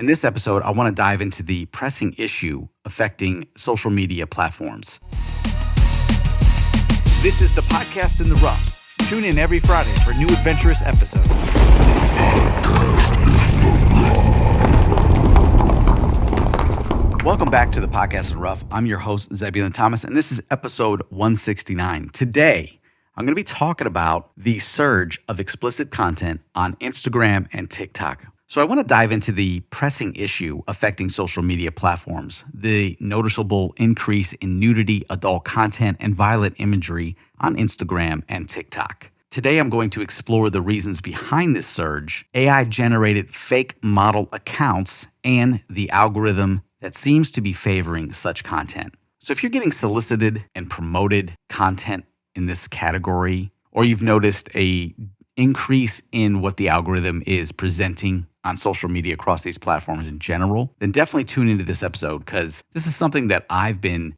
In this episode, I want to dive into the pressing issue affecting social media platforms. This is the Podcast in the Rough. Tune in every Friday for new adventurous episodes. Welcome back to the Podcast in the Rough. I'm your host, Zebulon Thomas, and this is episode 169. Today, I'm going to be talking about the surge of explicit content on Instagram and TikTok. So I want to dive into the pressing issue affecting social media platforms, the noticeable increase in nudity, adult content, and violent imagery on Instagram and TikTok. Today, I'm going to explore the reasons behind this surge, AI-generated fake model accounts, and the algorithm that seems to be favoring such content. So if you're getting solicited and promoted content in this category, or you've noticed a increase in what the algorithm is presenting on social media across these platforms in general, then definitely tune into this episode because this is something that I've been,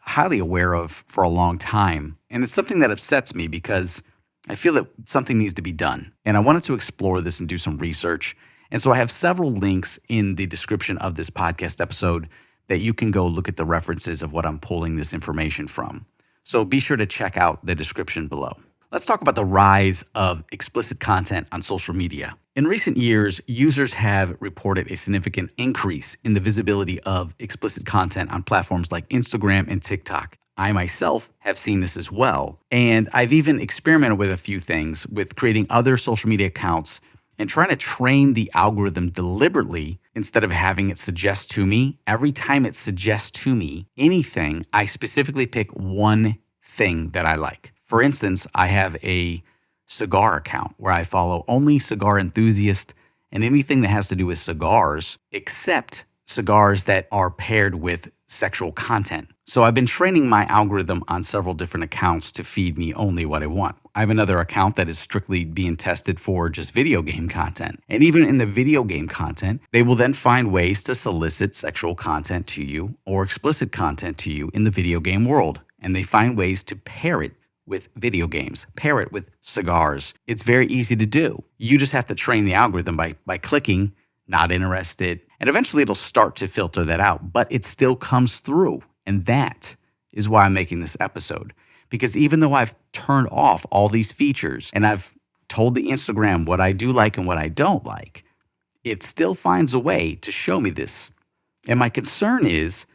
highly aware of for a long time. And it's something that upsets me because I feel that something needs to be done. And I wanted to explore this and do some research. And so I have several links in the description of this podcast episode that you can go look at the references of what I'm pulling this information from. So be sure to check out the description below. Let's talk about the rise of explicit content on social media. In recent years, users have reported a significant increase in the visibility of explicit content on platforms like Instagram and TikTok. I myself have seen this as well. And I've even experimented with a few things with creating other social media accounts and trying to train the algorithm deliberately instead of having it suggest to me. Every time it suggests to me anything, I specifically pick one thing that I like. For instance, I have a cigar account where I follow only cigar enthusiasts and anything that has to do with cigars, except cigars that are paired with sexual content. So I've been training my algorithm on several different accounts to feed me only what I want. I have another account that is strictly being tested for just video game content. And even in the video game content, they will then find ways to solicit sexual content to you or explicit content to you in the video game world. And they find ways to pair it with video games, pair it with cigars. It's very easy to do. You just have to train the algorithm by clicking, not interested, and eventually it'll start to filter that out, but it still comes through. And that is why I'm making this episode. Because even though I've turned off all these features and I've told the Instagram what I do like and what I don't like, it still finds a way to show me this. And my concern is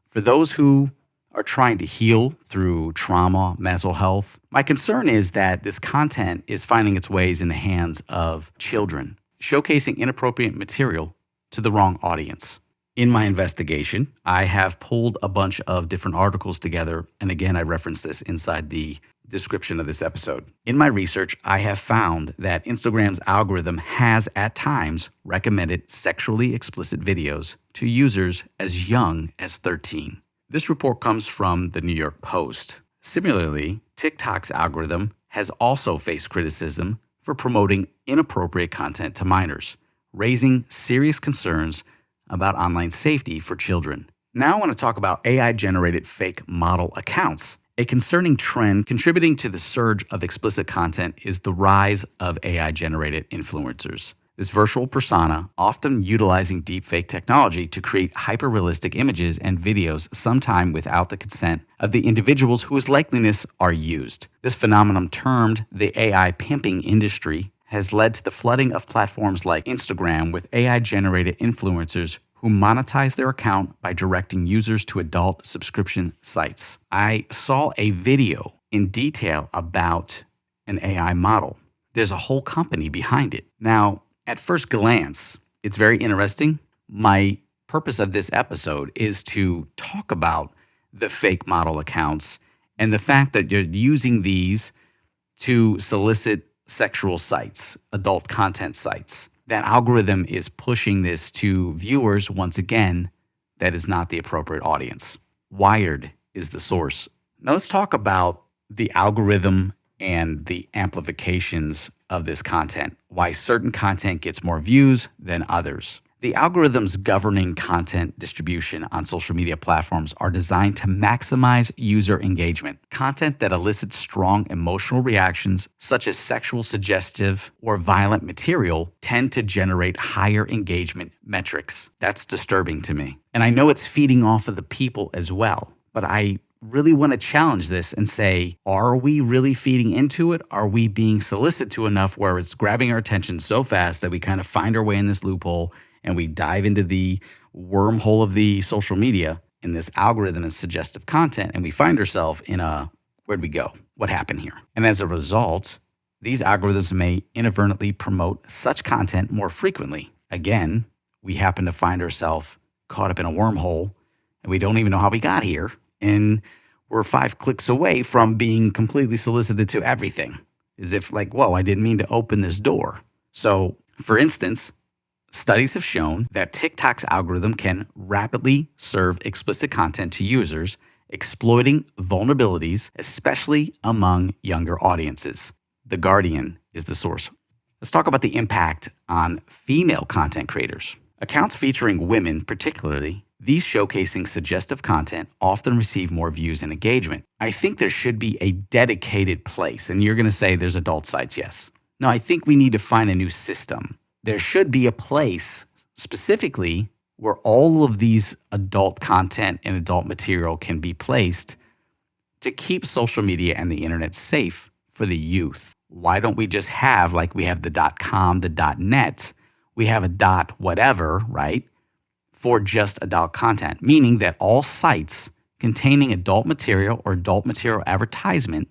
for those who are trying to heal through trauma, mental health. My concern is that this content is finding its ways in the hands of children, showcasing inappropriate material to the wrong audience. In my investigation, I have pulled a bunch of different articles together, and again, I reference this inside the description of this episode. In my research, I have found that Instagram's algorithm has at times recommended sexually explicit videos to users as young as 13. This report comes from the New York Post. Similarly, TikTok's algorithm has also faced criticism for promoting inappropriate content to minors, raising serious concerns about online safety for children. Now I want to talk about AI-generated fake model accounts. A concerning trend contributing to the surge of explicit content is the rise of AI-generated influencers. This virtual persona, often utilizing deepfake technology to create hyper-realistic images and videos, sometime without the consent of the individuals whose likenesses are used. This phenomenon, termed the AI pimping industry, has led to the flooding of platforms like Instagram with AI-generated influencers who monetize their account by directing users to adult subscription sites. I saw a video in detail about an AI model. There's a whole company behind it. Now, at first glance, it's very interesting. My purpose of this episode is to talk about the fake model accounts and the fact that you're using these to solicit sexual sites, adult content sites. That algorithm is pushing this to viewers, once again, that is not the appropriate audience. Wired is the source. Now let's talk about the algorithm and the amplifications of this content, why certain content gets more views than others. The algorithms governing content distribution on social media platforms are designed to maximize user engagement. Content that elicits strong emotional reactions, such as sexual, suggestive, or violent material, tend to generate higher engagement metrics. That's disturbing to me. And I know it's feeding off of the people as well, but I really want to challenge this and say, are we really feeding into it? Are we being solicited to enough where it's grabbing our attention so fast that we kind of find our way in this loophole and we dive into the wormhole of the social media in this algorithm and suggestive content, and we find ourselves in a, where'd we go? What happened here? And as a result, these algorithms may inadvertently promote such content more frequently. Again, we happen to find ourselves caught up in a wormhole and we don't even know how we got here. And we're 5 clicks away from being completely solicited to everything. As if like, whoa, I didn't mean to open this door. So for instance, studies have shown that TikTok's algorithm can rapidly serve explicit content to users, exploiting vulnerabilities, especially among younger audiences. The Guardian is the source. Let's talk about the impact on female content creators. Accounts featuring women particularly, these showcasing suggestive content often receive more views and engagement. I think there should be a dedicated place, and you're going to say there's adult sites, yes. No, I think we need to find a new system. There should be a place specifically where all of these adult content and adult material can be placed to keep social media and the internet safe for the youth. Why don't we just have, like we have the .com, the .net, we have a .whatever, right, for just adult content, meaning that all sites containing adult material or adult material advertisement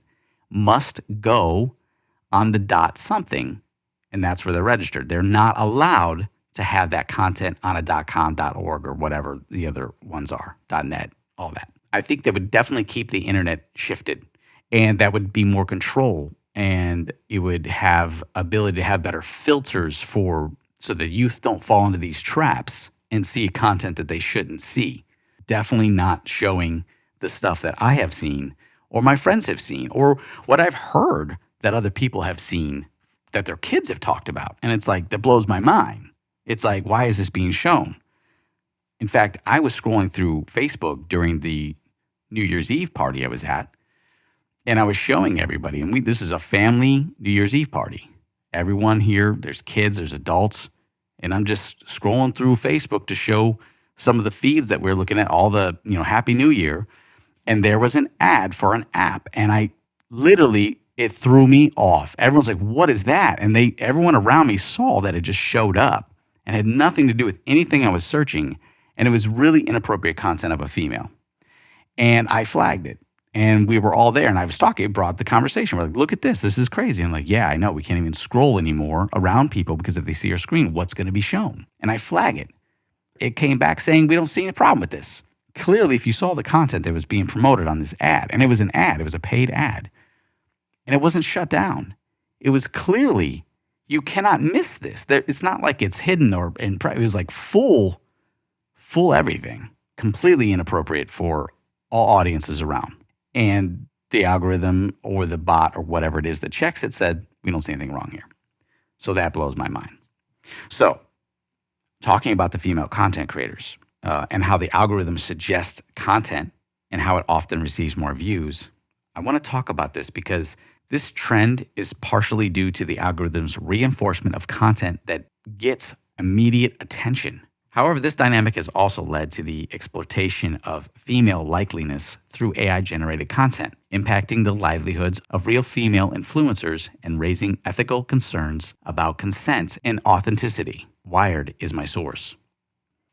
must go on the .something. And that's where they're registered. They're not allowed to have that content on a .com, .org, or whatever the other ones are, .net, all that. I think that would definitely keep the internet shifted, and that would be more control, and it would have ability to have better filters so that youth don't fall into these traps and see content that they shouldn't see. Definitely not showing the stuff that I have seen or my friends have seen or what I've heard that other people have seen that their kids have talked about. And it's like, that blows my mind. It's like, why is this being shown? In fact, I was scrolling through Facebook during the New Year's Eve party I was at, and I was showing everybody, and this is a family New Year's Eve party. Everyone here, there's kids, there's adults, and I'm just scrolling through Facebook to show some of the feeds that we're looking at, all the, Happy New Year. And there was an ad for an app, and it threw me off. Everyone's like, what is that? And everyone around me saw that it just showed up and had nothing to do with anything I was searching. And it was really inappropriate content of a female. And I flagged it. And we were all there. And I was talking, it brought the conversation. We're like, look at this. This is crazy. I'm like, yeah, I know. We can't even scroll anymore around people because if they see our screen, what's going to be shown? And I flag it. It came back saying, we don't see any problem with this. Clearly, if you saw the content that was being promoted on this ad, and it was an ad, it was a paid ad, and it wasn't shut down. It was clearly, you cannot miss this. It's not like it's hidden it was like full everything, completely inappropriate for all audiences around. And the algorithm or the bot or whatever it is that checks it said, we don't see anything wrong here. So that blows my mind. So talking about the female content creators and how the algorithm suggests content and how it often receives more views, I want to talk about this because this trend is partially due to the algorithm's reinforcement of content that gets immediate attention. However, this dynamic has also led to the exploitation of female likeliness through AI-generated content, impacting the livelihoods of real female influencers and raising ethical concerns about consent and authenticity. Wired is my source.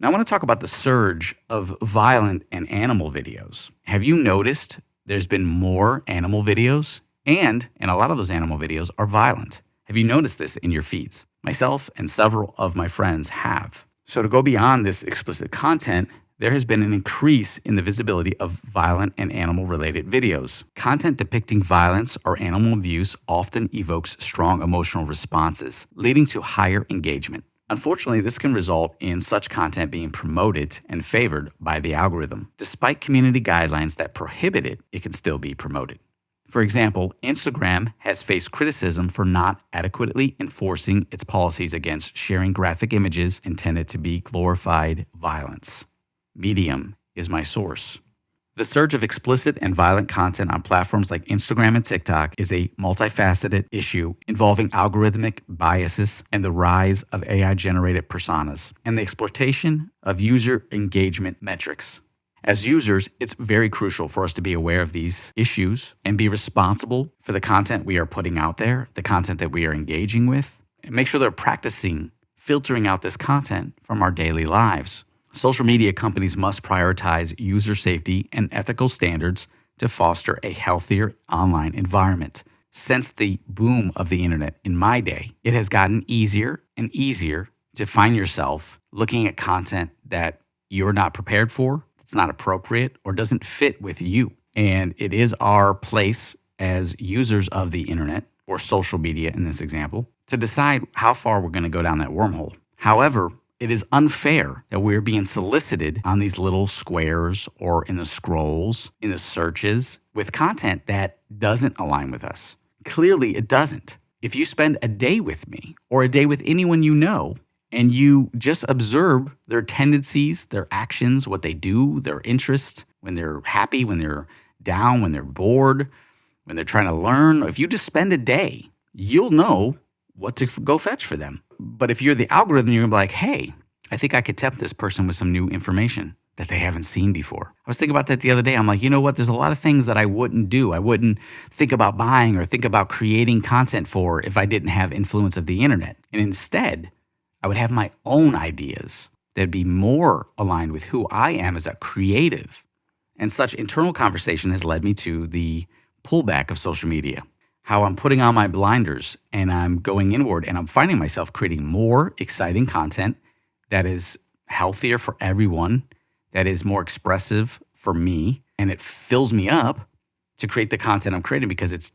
Now I want to talk about the surge of violent and animal videos. Have you noticed there's been more animal videos? And a lot of those animal videos are violent. Have you noticed this in your feeds? Myself and several of my friends have. So to go beyond this explicit content, there has been an increase in the visibility of violent and animal-related videos. Content depicting violence or animal abuse often evokes strong emotional responses, leading to higher engagement. Unfortunately, this can result in such content being promoted and favored by the algorithm. Despite community guidelines that prohibit it, it can still be promoted. For example, Instagram has faced criticism for not adequately enforcing its policies against sharing graphic images intended to be glorified violence. Medium is my source. The surge of explicit and violent content on platforms like Instagram and TikTok is a multifaceted issue involving algorithmic biases and the rise of AI-generated personas and the exploitation of user engagement metrics. As users, it's very crucial for us to be aware of these issues and be responsible for the content we are putting out there, the content that we are engaging with, and make sure they're practicing filtering out this content from our daily lives. Social media companies must prioritize user safety and ethical standards to foster a healthier online environment. Since the boom of the internet in my day, it has gotten easier and easier to find yourself looking at content that you're not prepared for, it's not appropriate, or doesn't fit with you. And it is our place as users of the internet, or social media in this example, to decide how far we're going to go down that wormhole. However, it is unfair that we're being solicited on these little squares or in the scrolls, in the searches, with content that doesn't align with us. Clearly, it doesn't. If you spend a day with me or a day with anyone you know, and you just observe their tendencies, their actions, what they do, their interests, when they're happy, when they're down, when they're bored, when they're trying to learn, if you just spend a day, you'll know what to go fetch for them. But if you're the algorithm, you're gonna be like, hey, I think I could tempt this person with some new information that they haven't seen before. I was thinking about that the other day. I'm like, you know what? There's a lot of things that I wouldn't do. I wouldn't think about buying or think about creating content for if I didn't have influence of the internet. And instead, I would have my own ideas that'd be more aligned with who I am as a creative. And such internal conversation has led me to the pullback of social media. How I'm putting on my blinders and I'm going inward and I'm finding myself creating more exciting content that is healthier for everyone, that is more expressive for me, and it fills me up to create the content I'm creating because it's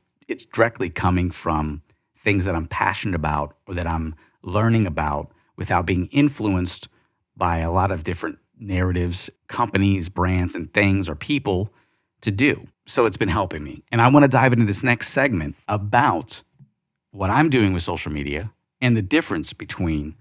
directly coming from things that I'm passionate about or that I'm learning about without being influenced by a lot of different narratives, companies, brands, and things or people to do. So it's been helping me. And I want to dive into this next segment about what I'm doing with social media and the difference between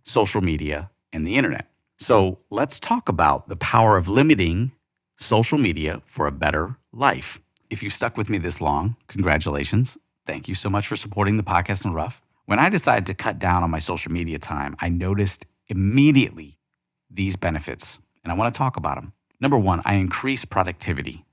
social media and the internet. So let's talk about the power of limiting social media for a better life. If you stuck with me this long, congratulations. Thank you so much for supporting the podcast in Rough. When I decided to cut down on my social media time, I noticed immediately these benefits, and I want to talk about them. Number one, I increased productivity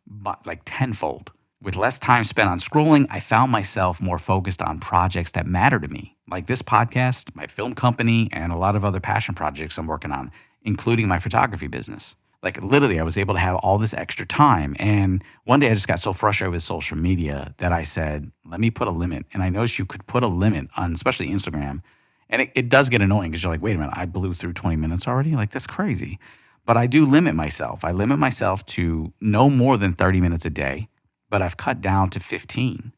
like tenfold. With less time spent on scrolling, I found myself more focused on projects that matter to me, like this podcast, my film company, and a lot of other passion projects I'm working on, including my photography business. Like literally, I was able to have all this extra time. And one day I just got so frustrated with social media that I said, let me put a limit. And I noticed you could put a limit on, especially Instagram. And it does get annoying because you're like, wait a minute, I blew through 20 minutes already? Like, that's crazy. But I do limit myself. I limit myself to no more than 30 minutes a day, but I've cut down to 15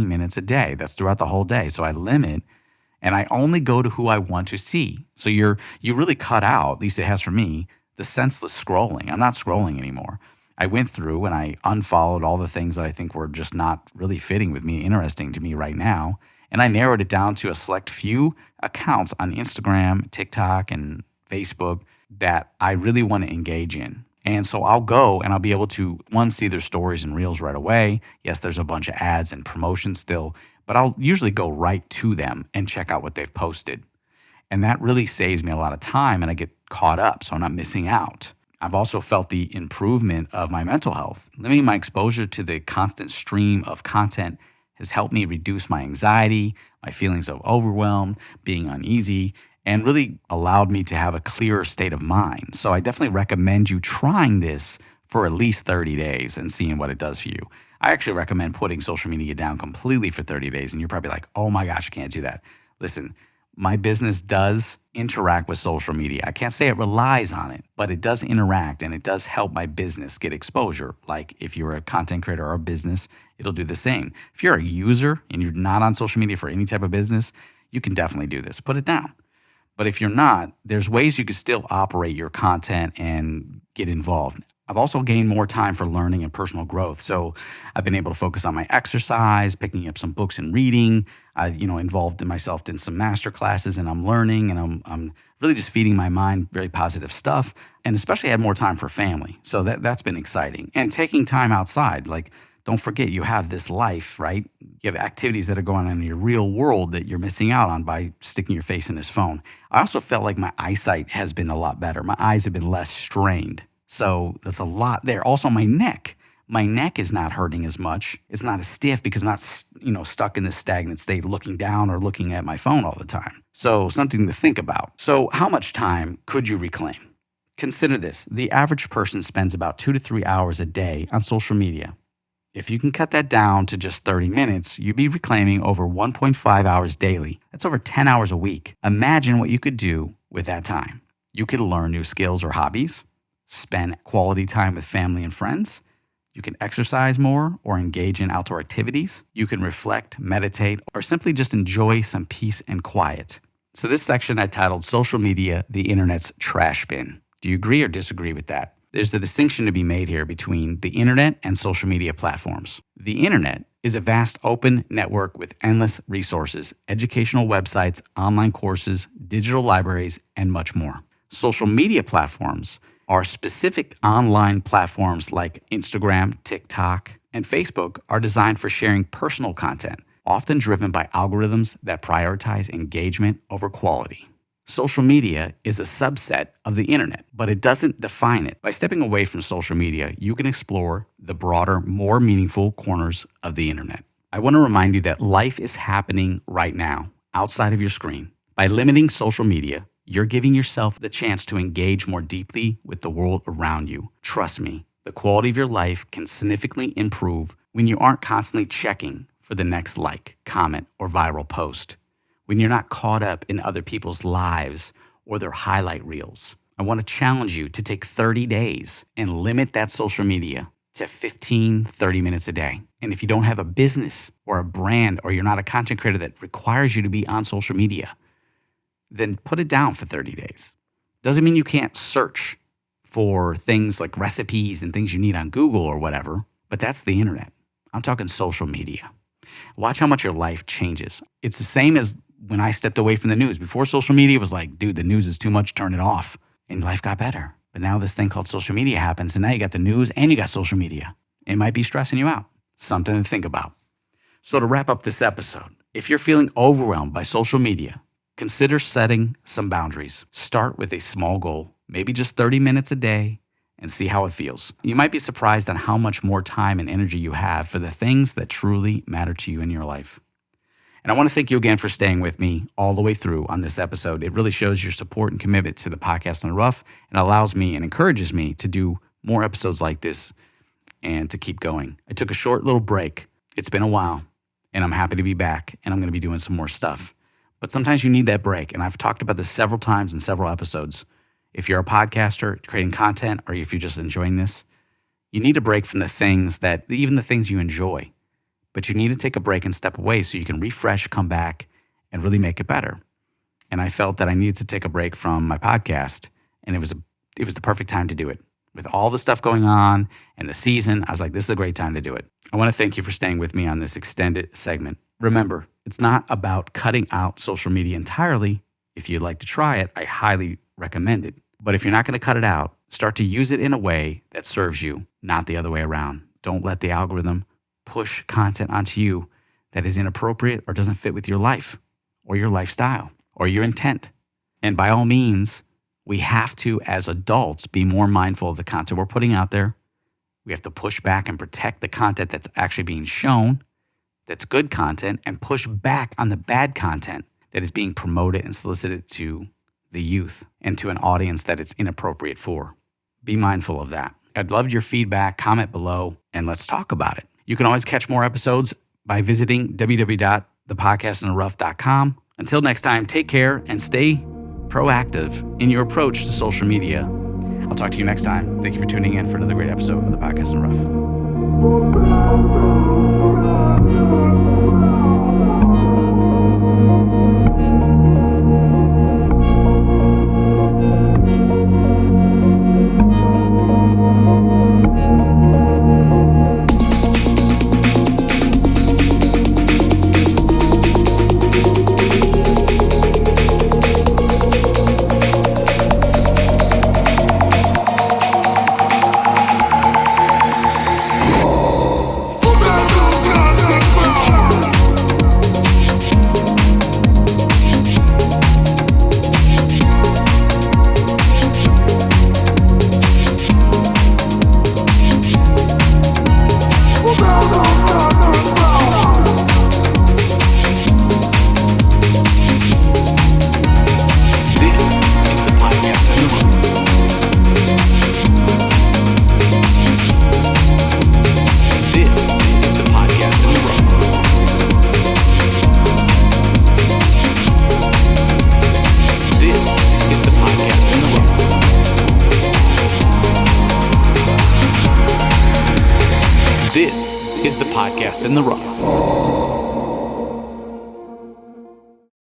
minutes a day. That's throughout the whole day. So I limit, and I only go to who I want to see. So you really cut out, at least it has for me, the senseless scrolling. I'm not scrolling anymore. I went through and I unfollowed all the things that I think were just not really fitting with me, interesting to me right now. And I narrowed it down to a select few accounts on Instagram, TikTok, and Facebook that I really want to engage in. And so I'll go and I'll be able to, one, see their stories and reels right away. Yes, there's a bunch of ads and promotions still, but I'll usually go right to them and check out what they've posted. And that really saves me a lot of time and I get caught up, so I'm not missing out. I've also felt the improvement of my mental health. Limiting my exposure to the constant stream of content has helped me reduce my anxiety, my feelings of overwhelm, being uneasy, and really allowed me to have a clearer state of mind. So I definitely recommend you trying this for at least 30 days and seeing what it does for you. I actually recommend putting social media down completely for 30 days, and you're probably like, oh my gosh, I can't do that. Listen, my business does interact with social media. I can't say it relies on it, but it does interact and it does help my business get exposure. Like if you're a content creator or a business, it'll do the same. If you're a user and you're not on social media for any type of business, you can definitely do this. Put it down. But if you're not, there's ways you can still operate your content and get involved. I've also gained more time for learning and personal growth. So I've been able to focus on my exercise, picking up some books and reading. I've, involved myself in some master classes, and I'm learning, and I'm really just feeding my mind very positive stuff, and especially had more time for family. So that's been exciting. And taking time outside, like, don't forget you have this life, right? You have activities that are going on in your real world that you're missing out on by sticking your face in this phone. I also felt like my eyesight has been a lot better. My eyes have been less strained. So that's a lot there. Also, my neck is not hurting as much. It's not as stiff because I'm not, stuck in this stagnant state looking down or looking at my phone all the time. So something to think about. So how much time could you reclaim? Consider this. The average person spends about 2 to 3 hours a day on social media. If you can cut that down to just 30 minutes, you'd be reclaiming over 1.5 hours daily. That's over 10 hours a week. Imagine what you could do with that time. You could learn new skills or hobbies, spend quality time with family and friends. You can exercise more or engage in outdoor activities. You can reflect, meditate, or simply just enjoy some peace and quiet. So this section I titled Social Media, the Internet's Trash Bin. Do you agree or disagree with that? There's a distinction to be made here between the internet and social media platforms. The internet is a vast open network with endless resources, educational websites, online courses, digital libraries, and much more. Social media platforms are specific online platforms like Instagram, TikTok, and Facebook are designed for sharing personal content, often driven by algorithms that prioritize engagement over quality. Social media is a subset of the internet, but it doesn't define it. By stepping away from social media, you can explore the broader, more meaningful corners of the internet. I want to remind you that life is happening right now, outside of your screen. By limiting social media, you're giving yourself the chance to engage more deeply with the world around you. Trust me, the quality of your life can significantly improve when you aren't constantly checking for the next like, comment, or viral post. When you're not caught up in other people's lives or their highlight reels. I want to challenge you to take 30 days and limit that social media to 15, 30 minutes a day. And if you don't have a business or a brand or you're not a content creator that requires you to be on social media, then put it down for 30 days. Doesn't mean you can't search for things like recipes and things you need on Google or whatever, but that's the internet. I'm talking social media. Watch how much your life changes. It's the same as when I stepped away from the news. Before social media, it was like, dude, the news is too much, turn it off. And life got better. But now this thing called social media happens, and now you got the news and you got social media. It might be stressing you out. Something to think about. So to wrap up this episode, if you're feeling overwhelmed by social media, consider setting some boundaries. Start with a small goal, maybe just 30 minutes a day, and see how it feels. You might be surprised on how much more time and energy you have for the things that truly matter to you in your life. And I want to thank you again for staying with me all the way through on this episode. It really shows your support and commitment to the Podcast on the Rough, and allows me and encourages me to do more episodes like this and to keep going. I took a short little break. It's been a while, and I'm happy to be back, and I'm going to be doing some more stuff. But sometimes you need that break, and I've talked about this several times in several episodes. If you're a podcaster creating content, or if you're just enjoying this, you need a break from even the things you enjoy. But you need to take a break and step away so you can refresh, come back, and really make it better. And I felt that I needed to take a break from my podcast, and it was the perfect time to do it. With all the stuff going on and the season, I was like, this is a great time to do it. I want to thank you for staying with me on this extended segment. Remember, it's not about cutting out social media entirely. If you'd like to try it, I highly recommend it. But if you're not going to cut it out, start to use it in a way that serves you, not the other way around. Don't let the algorithm push content onto you that is inappropriate or doesn't fit with your life or your lifestyle or your intent. And by all means, we have to, as adults, be more mindful of the content we're putting out there. We have to push back and protect the content that's actually being shown, that's good content, and push back on the bad content that is being promoted and solicited to the youth and to an audience that it's inappropriate for. Be mindful of that. I'd love your feedback. Comment below, and let's talk about it. You can always catch more episodes by visiting www.thepodcastontherough.com. Until next time, take care and stay proactive in your approach to social media. I'll talk to you next time. Thank you for tuning in for another great episode of The Podcast on the Rough. is the podcast in the rough.